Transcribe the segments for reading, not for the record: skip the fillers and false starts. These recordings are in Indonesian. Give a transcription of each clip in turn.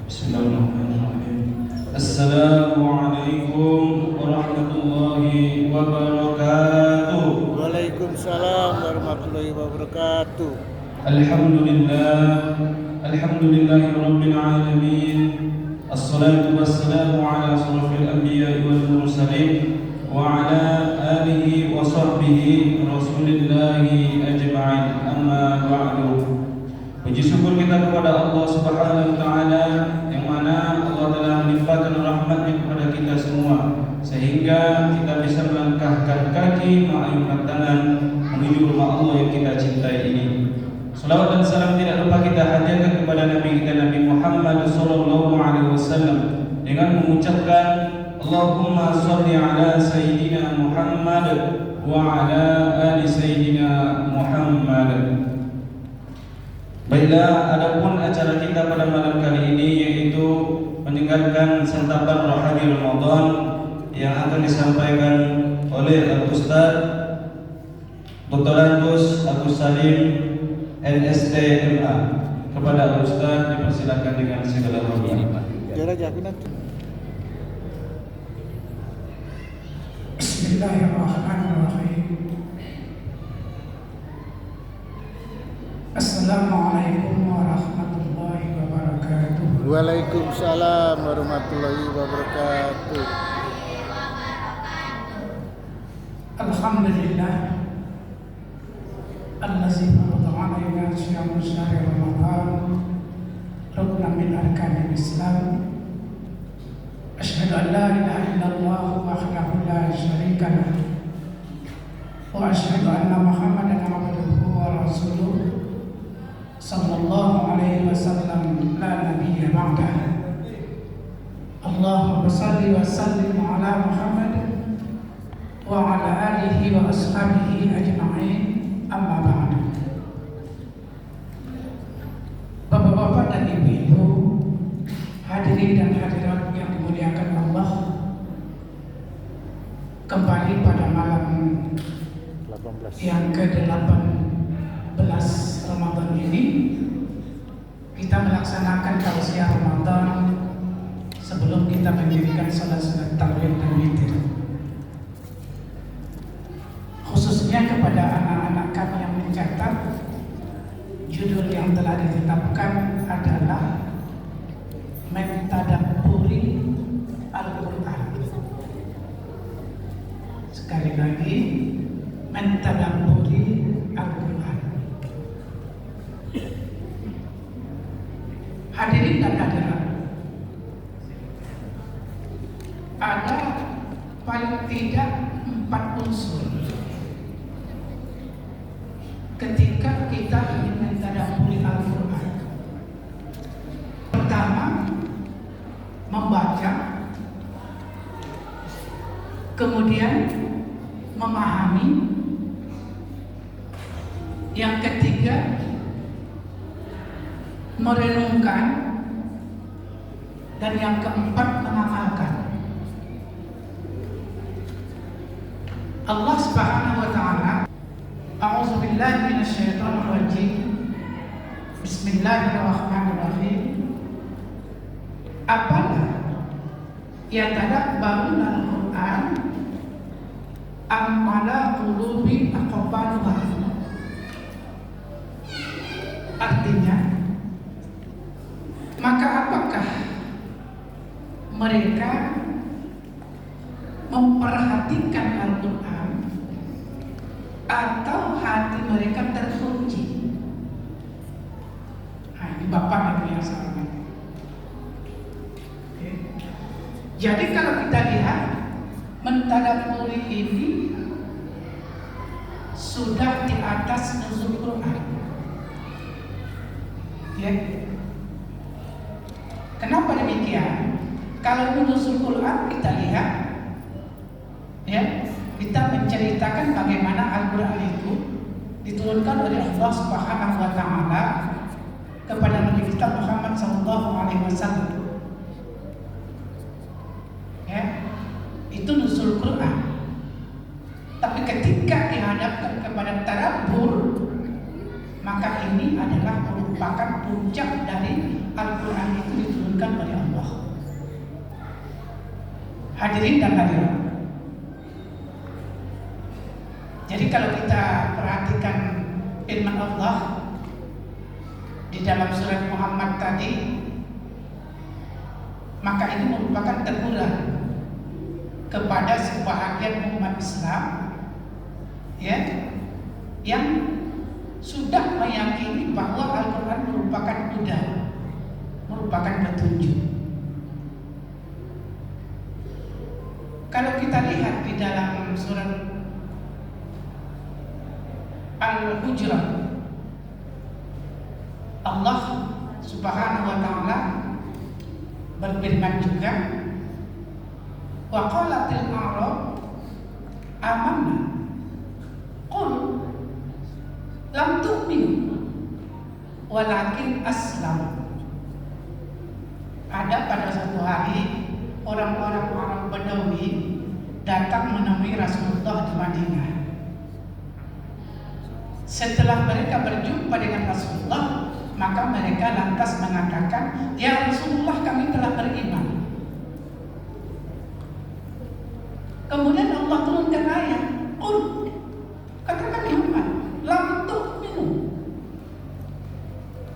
Bismillahirrahmanirrahim. Assalamualaikum warahmatullahi wabarakatuh. Waalaikumsalam warahmatullahi wabarakatuh. Alhamdulillahirabbil alamin. Assalatu wassalamu ala asyrafil anbiya'i wal mursalin wa ala alihi wa sahbihi rasulillahi ajma'in. Amma ba'du. Puji syukur kita kepada Allah Subhanahu wa taala yang mana Allah telah melimpahkan rahmat-Nya kepada kita semua sehingga kita bisa melangkahkan kaki mengayunkan tangan menuju rumah Allah yang kita cintai ini. Salawat dan salam tidak lupa kita hadirkan kepada Nabi kita Nabi Muhammad sallallahu alaihi wasallam dengan mengucapkan Allahumma shalli ala sayyidina Muhammad wa ala ali sayyidina Muhammad. Baiklah, adapun acara kita pada malam kali ini yaitu mendengarkan santapan rohani Ramadan yang akan disampaikan oleh Al-Ustaz Dr. Agus Salim NSTMA. Kepada Al-Ustaz dipersilakan dengan segala hormat. Bismillahirrahmanirrahim. Assalamualaikum warahmatullahi wabarakatuh. Waalaikumsalam warahmatullahi wabarakatuh. Alhamdulillah allazi farada alaina siyam syahri Ramadan ruknan min arkanil Islam. Asyhadu an la ilaha illallah wahdahu la syarika lah wa asyhadu anna Muhammadan abduhu wa rasuluh sallallahu alaihi wasallam la nabiyya ba'dah. Allahumma shalli wa sallim ala Muhammad wa ala alihi wa ashabihi ajma'in. Amma ba'd. Bapak-bapak dan ibu-ibu, hadirin dan hadirat yang dimuliakan Allah, kembali pada malam 18 yang ke-18 Ramadan ini kita melaksanakan tausiah Ramadan sebelum kita mendirikan salat tarawih dan witir. Khususnya kepada anak-anak kami yang mencatat, judul yang telah ditetapkan adalah Mentadabburi Al-Quran. Sekali lagi, Mentadabburi Al-Quran. Hadirin dan hadirat, ada paling tidak 4 unsur ketika kita ingin mentadabburi Al-Quran. Pertama, membaca, kemudian memahami, yang ketiga merenungkan, dan yang keempat mengamalkan. Allah Subhanahu wa taala, A'udzu billahi minasyaitonir rajim. Bismillahirrahmanirrahim. Apala yatadabbaruna al-Qur'an am ala qulubi aqbaluha. Artinya, maka apakah mereka memperhatikan Al-Quran atau hati mereka terkunci? Nah, ini Bapak Ibu yang saya hormati. Jadi kalau kita lihat, mentadabburi ini sudah di atas nuzul Quran. Ya. Kenapa demikian? Kalau nuzul Quran kita lihat, ya, kita menceritakan bagaimana Al-Quran itu diturunkan oleh Allah Subhanahu wa taala kepada Nabi kita Muhammad sallallahu alaihi wasallam. Ya. Itu nuzul Quran. Tapi ketika dihadapkan kepada tadabbur, maka ini adalah merupakan puncak dari Al-Quran itu diturunkan oleh Hadirin dan hadirat. Jadi kalau kita perhatikan firman Allah di dalam surat Muhammad tadi, maka ini merupakan teguran kepada sebahagian umat Islam, ya, yang sudah meyakini bahwa Al-Quran merupakan huda, merupakan petunjuk. Kalau kita lihat di dalam surat Al-Hujurat, Allah Subhanahu wa taala berfirman juga, wa qalatil a'rab amanna qul lam tu'minu walakin aslam. Ada pada suatu hari orang-orang Arab Badawi datang menemui Rasulullah di Madinah. Setelah mereka berjumpa dengan Rasulullah, maka mereka lantas mengatakan, ya Rasulullah, kami telah beriman. Kemudian Allah turunkan ayat, qul, katakan Muhammad, lam tu'minu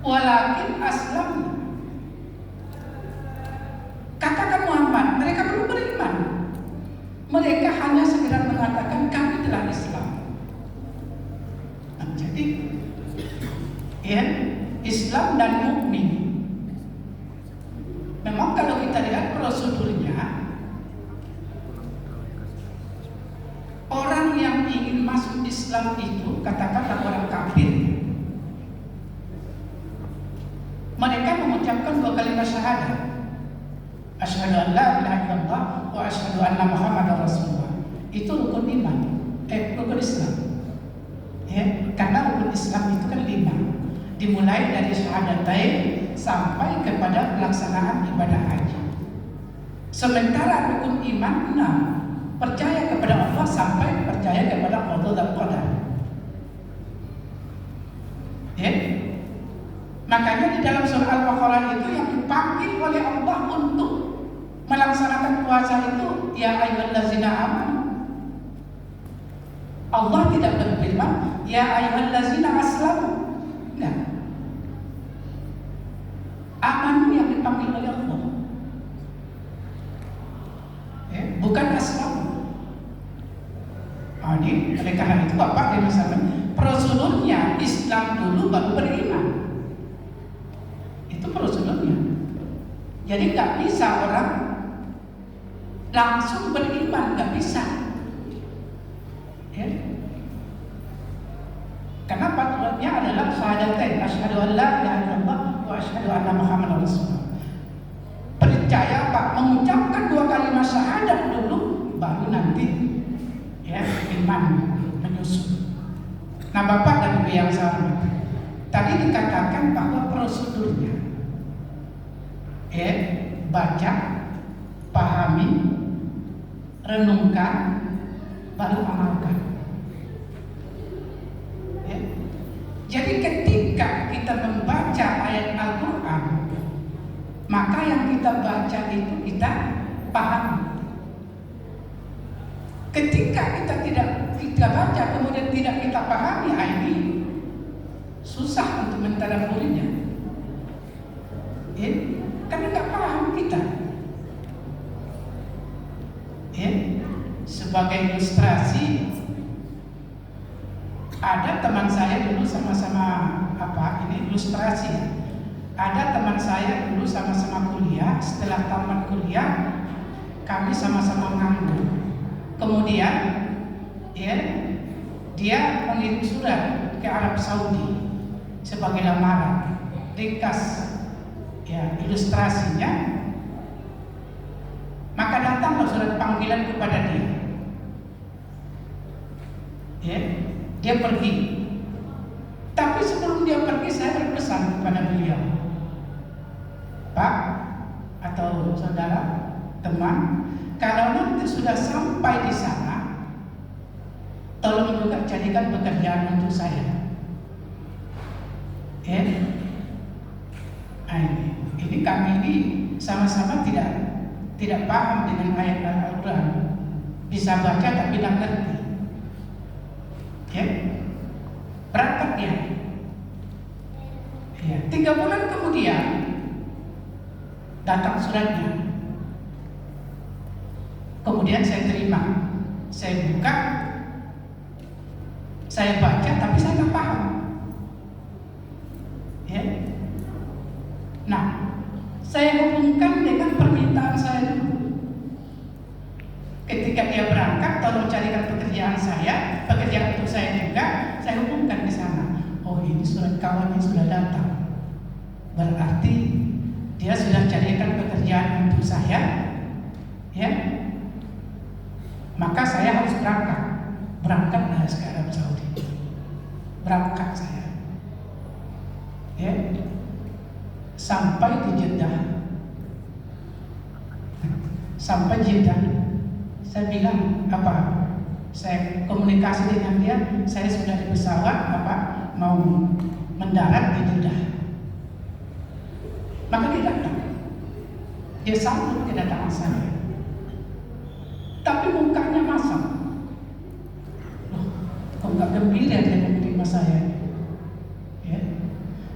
walakin aslam. Katakan Muhammad, mereka belum beriman. Mereka hanya sekedar mengatakan kami telah Islam. Nah, jadi ya, Islam dan mukmin. Memang kalau kita lihat prosedurnya, orang yang ingin masuk Islam itu katakanlah orang kafir, mereka mengucapkan 2 kalimat syahadat, asyhadu an la ilaha illallah wa asyhadu anna muhammadar rasulullah. Itu rukun iman, rukun Islam. Ya, karena rukun Islam itu kan 5, dimulai dari syahadatain sampai kepada pelaksanaan ibadah haji. Sementara rukun iman 6, percaya kepada Allah sampai percaya kepada qada dan qadar. Ya. Makanya di dalam surah Al-Baqarah itu yang dipanggil oleh Allah untuk melaksanakan puasa itu, ya ayyuhallazina amanu. Allah tidak berfirman, ya ayyuhallazina aslamu. Nah, amanu yang dipanggil oleh Allah, ya, bukan aslamu. Ini oleh karena itu Bapak dan Ibu, prosedurnya Islam dulu baru beriman. Itu prosedurnya. Jadi nggak bisa orang langsung beriman, nggak bisa. Ya. Karena patutnya adalah syahadatain, asyhadu an la ilaha illallah wa asyhadu anna muhammadar rasulullah. Percaya Pak, mengucapkan 2 kalimat syahadat dulu, baru nanti ya iman menyusul. Nah Bapak dan Ibu yang saya hormati, tadi dikatakan bahwa prosedurnya baca, pahami, renungkan, baru amalkan. Ya. Jadi ketika kita membaca ayat Al-Quran, maka yang kita baca itu kita pahami. Ketika kita baca kemudian tidak kita pahami, ini susah untuk mentadabburinya. Ya. Karena nggak paham kita. Ya. Sebagai ilustrasi, ada teman saya dulu sama-sama ilustrasi. Ada teman saya dulu sama-sama kuliah. Setelah tamat kuliah, kami sama-sama nganggur. Kemudian, ya, dia mengirim surat ke Arab Saudi sebagai lamaran. Ringkas ya ilustrasinya, maka datanglah surat panggilan kepada dia. Ya, dia pergi. Tapi sebelum dia pergi, saya berpesan kepada beliau, Pak atau saudara, teman, kalau nanti sudah sampai di sana, tolong juga jadikan pekerjaan untuk saya. Ya. Nah, ini kami ini sama-sama tidak tidak paham dengan ayat Al-Quran, bisa baca tapi tidak ngerti, ya, berangkat dia. Ya, 3 bulan kemudian datang suratnya. Kemudian saya terima, saya buka, saya baca, tapi saya nggak paham. Ya. Nah, saya hubungkan dengan permintaan saya dulu. Ketika dia berangkat, tolong carikan pekerjaan saya, pekerjaan untuk saya juga, saya hubungkan di sana. Oh, ini surat kawannya sudah datang. Berarti dia sudah carikan pekerjaan untuk saya, ya. Maka saya harus berangkatlah ke Arab Saudi. Berangkat saya, ya, sampai di Jeddah. Sampai Jeddah, saya bilang apa? Saya komunikasi dengan dia, saya sudah di pesawat, mau mendarat di Jeddah. Maka dia datang, dia sambut kedatangan saya, tapi mukanya masam. Loh, kok nggak gembira dia menerima saya? Ya.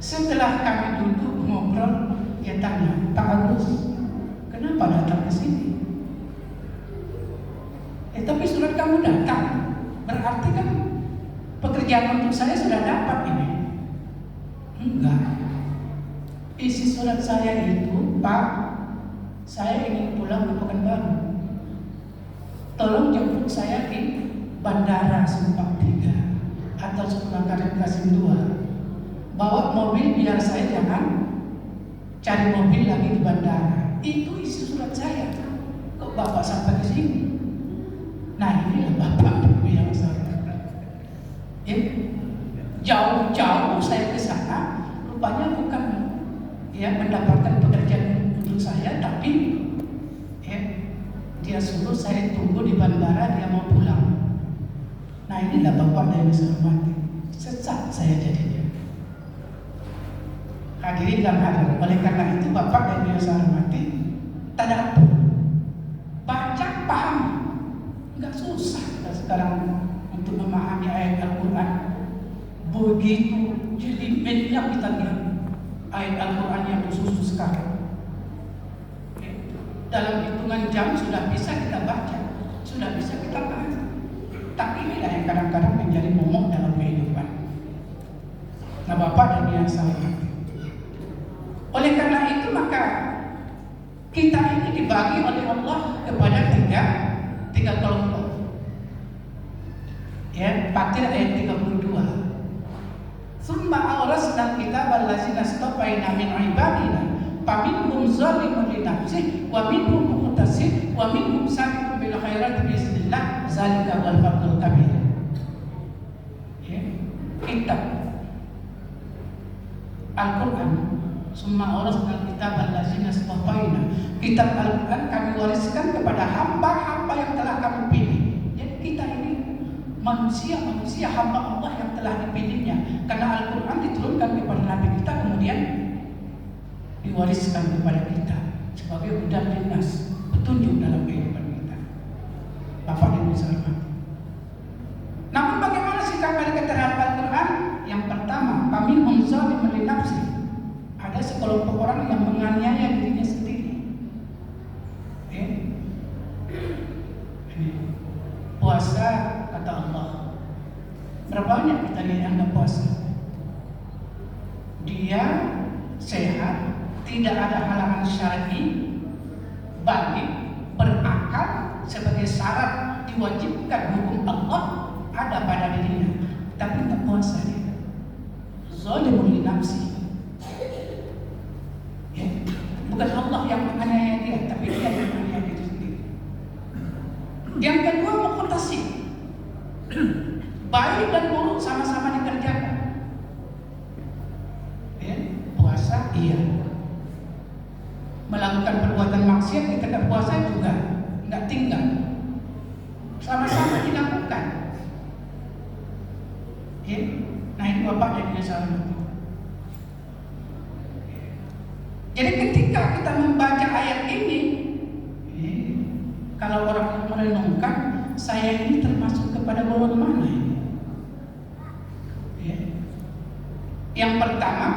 Setelah kami duduk ngobrol, dia tanya, Pak Agus, kenapa datang ke sini? Tapi surat kamu datang, berarti kan pekerjaan untuk saya sudah dapat ini. Enggak. Isi surat saya itu, Pak, saya ingin pulang ke Pekanbaru. Tolong jemput saya di Bandara Simpang 3 atau Sumatera Kasim 2. Bawa mobil biar saya jangan cari mobil lagi di bandara. Itu isi surat saya. Kok Bapak sampai ke sini? Nah, inilah Bapak yang saya. Ya. Jauh-jauh saya ke sana, rupanya bukan mendapatkan pekerjaan untuk saya, tapi dia suruh saya tunggu di bandara, dia mau pulang. Nah, inilah Bapak yang saya hormati. Sesat saya jadinya. Hadirin dan hadirat, oleh karena itu Bapak yang saya hormati, tadabbur, baca, paham. Enggak susah kita sekarang untuk memahami ayat Al-Quran. Begitu jelimetnya kita lihat ayat Al-Quran yang susu sekali. Dalam hitungan jam sudah bisa kita baca, sudah bisa kita paham. Tapi inilah yang kadang-kadang menjadi momok dalam kehidupan. Nah, Bapak dan yang saya hormati, oleh karena itu maka kita ini dibagi oleh Allah kepada tiga kelompok. Ya, Fatir ayat 32. Summa awrasna al-kitaba allazina istafaina min ibadina faminhum zalimun li nafsihi wa minhum muqtasid wa minhum sabiqun bil khairati bi idznillah zalika wal fadlul kabir. Ya, kitab Al-Quran, summa awrasna al-kitaba allazina istafaina. Kitab Al-Quran kami wariskan kepada hamba-hamba yang telah kami pilih. Jadi kita ini manusia hamba Allah yang telah dipilihnya, karena Al-Quran diturunkan kepada Nabi kita, kemudian diwariskan kepada kita sebagai hudan linnas, petunjuk dalam kehidupan kita. Bapak dan Ibu sekalian. Namun bagaimana sikap mereka terhadap Al-Quran? Yang pertama, kami menzalimun li nafsi. Ada sekelompok orang yang menganiaya dirinya sendiri. Puasa, kata Allah, berapa banyak kita lihat yang tidak puasa? Dia sehat, tidak ada halangan syar'i, balik, berakal, sebagai syarat diwajibkan hukum Allah ada pada dirinya, tapi tidak puasa dia. Zalimun li nafsi. Ya. Bukan Allah yang menganiaya dia, tapi dia yang menganiaya diri sendiri. Yang kedua, muqtasid. Baik dan buruk sama-sama dikerjakan. Ya, puasa iya. Melakukan perbuatan maksiat di tengah puasa juga nggak tinggal. Sama-sama dilakukan. Ya. Nah, ini Bapak dan Ibu sekalian. Jadi ketika kita membaca ayat ini, merenungkan saya ini termasuk kepada golongan mana ini? Ya. Yang pertama,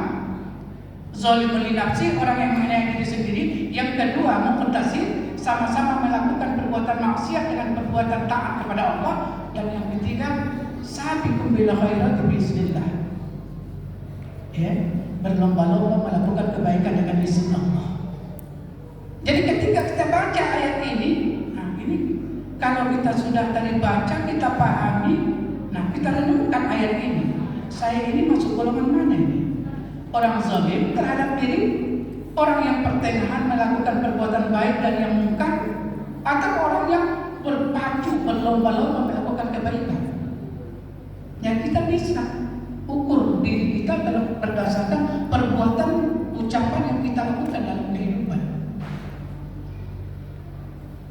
zalimul li nafsi, orang yang menganiaya diri sendiri. Yang kedua, muqtasid, sama-sama melakukan perbuatan maksiat dengan perbuatan taat kepada Allah. Dan yang ketiga, sabiqum bil khairat bismillah. Ya, berlomba-lomba melakukan kebaikan dengan izin Allah. Jadi ketika kita baca ayat ini, nah ini kalau kita sudah tadi baca, kita pahami, nah kita renungkan ayat ini. Saya ini masuk golongan mana ini? Orang zalim terhadap diri, orang yang pertengahan melakukan perbuatan baik dan yang mungkar, atau orang yang berpacu berlomba-lomba melakukan kebaikan. Yang kita bisa ukur diri kita dalam berdasarkan perbuatan ucapan yang kita lakukan dalam kehidupan.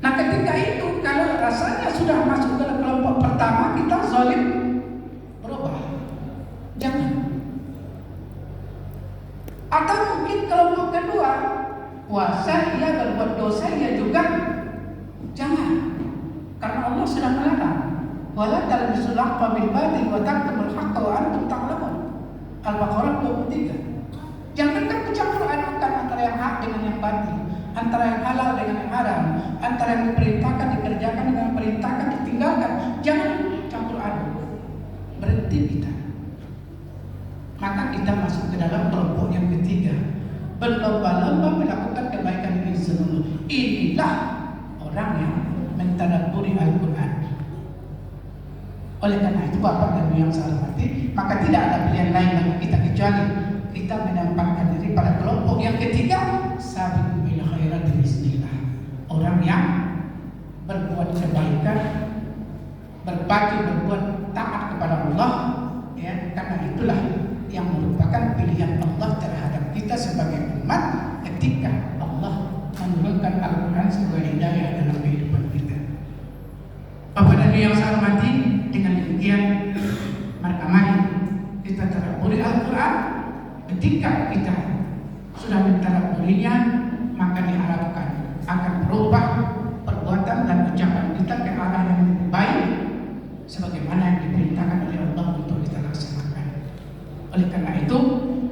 Nah ketika itu kalau rasanya sudah masuk ke kelompok pertama, kita zalim, berubah, jangan. Atau mungkin kelompok kedua, puasa ia berbuat dosa ia juga, jangan. Karena Allah sudah melarang. Wala talbisul haqqa bil batil wa taktumul haqqa wa antum ta'lamun. Al-Baqarah 23. Jangankan mencampur adukan antara yang hak dengan yang batil, antara yang halal dengan yang haram, antara yang diperintahkan dikerjakan dengan yang diperintahkan ditinggalkan. Jangan campur aduk. Berhenti kita. Maka kita masuk ke dalam kelompok yang ketiga, berlomba-lomba melakukan kebaikan ini seluruh. Inilah orang yang mentadabburi Al-Quran. Oleh karena itu Bapak dan Ibu yang saya hormati, maka tidak ada pilihan lain bagi kita kecuali kita menempatkan diri pada kelompok yang ketiga, sabiqu bil khairat bismillah. Orang yang berbuat kebaikan, berpacu berbuat taat kepada Allah, ya, karena itulah yang merupakan pilihan Allah terhadap kita sebagai umat ketika Allah menurunkan Al-Quran sebagai hidayah dalam kehidupan kita. Bapak dan Ibu yang saya hormati, dengan demikian maka mari kita tadabburi Al-Quran. Ketika kita sudah mentadabburinya, maka diharapkan akan berubah perbuatan dan ucapan kita ke arah yang lebih baik sebagaimana yang diperintahkan oleh Allah untuk kita laksanakan. Oleh karena itu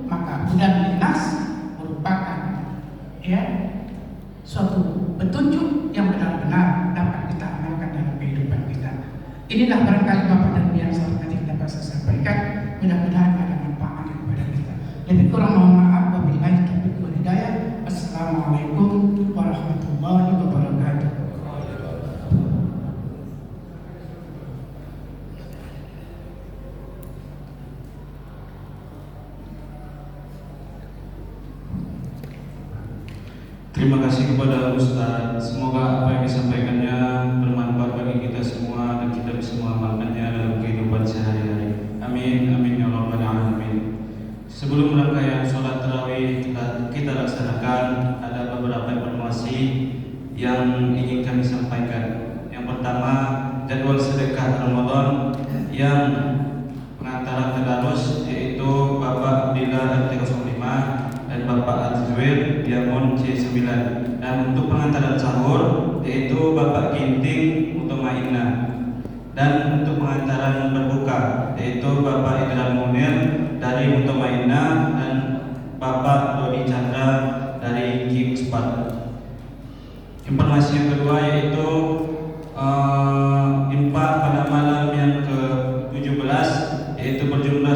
maka hudan linnas merupakan suatu petunjuk yang benar-benar dapat kita amalkan dalam kehidupan kita. Inilah barangkali Bapak dan Ibu yang saya hormati dapat saya sampaikan. Mudah-mudahan ada manfaat kepada kita. Lebih kurang mohon maaf. Wabillahi taufiq wal hidayah. Assalamualaikum warahmatullahi wabarakatuh. Terima kasih kepada Ustaz. Semoga apa yang disampaikannya bermanfaat bagi kita semua dan kita bisa mengamalkannya dalam kehidupan sehari-hari. Amin, amin ya rabbal alamin. Sebelum rangkaian sholat tarawih kita laksanakan, ada beberapa informasi yang ingin kami sampaikan. Yang pertama, jadwal sedekah Ramadan yang pengantaran tadarus yaitu Bapak Abdillah RT05 dan Bapak Azwir Diamond C9. Dan untuk pengantaran sahur yaitu Bapak Ginting Mutmainnah. Dan untuk pengantaran berbuka yaitu Bapak Idran Munir dari Mutmainnah dan Bapak Dodi Chandra dari Kingspat. Informasi yang kedua yaitu infak pada malam yang ke-17 yaitu berjumlah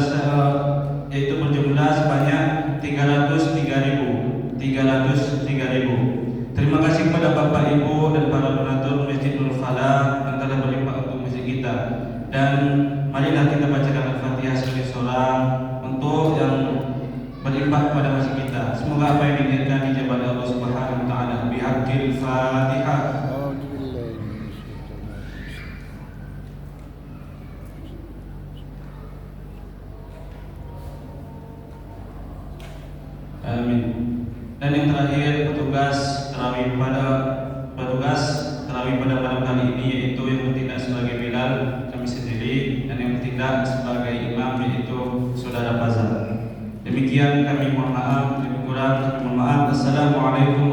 sebanyak 303.000. Terima kasih kepada Bapak Ibu dan para donatur Masjid Nurul Falah yang telah berinfak untuk masjid kita. Dan marilah kita bacakan Al-Fatihah sebagai seorang untuk yang berinfak kepada masjid kita. Semoga apa yang diinginkan dijabah oleh Allah Subhanahu wa taala. Bihaqqil Fatihah. Amin. Dan yang terakhir petugas tarawih pada malam kali ini yaitu yang bertindak sebagai Bilal kami sendiri dan yang bertindak sebagai imam yaitu Saudara Fazal. Demikian kami mohon maaf, lebih kurang kami mohon maaf. Assalamualaikum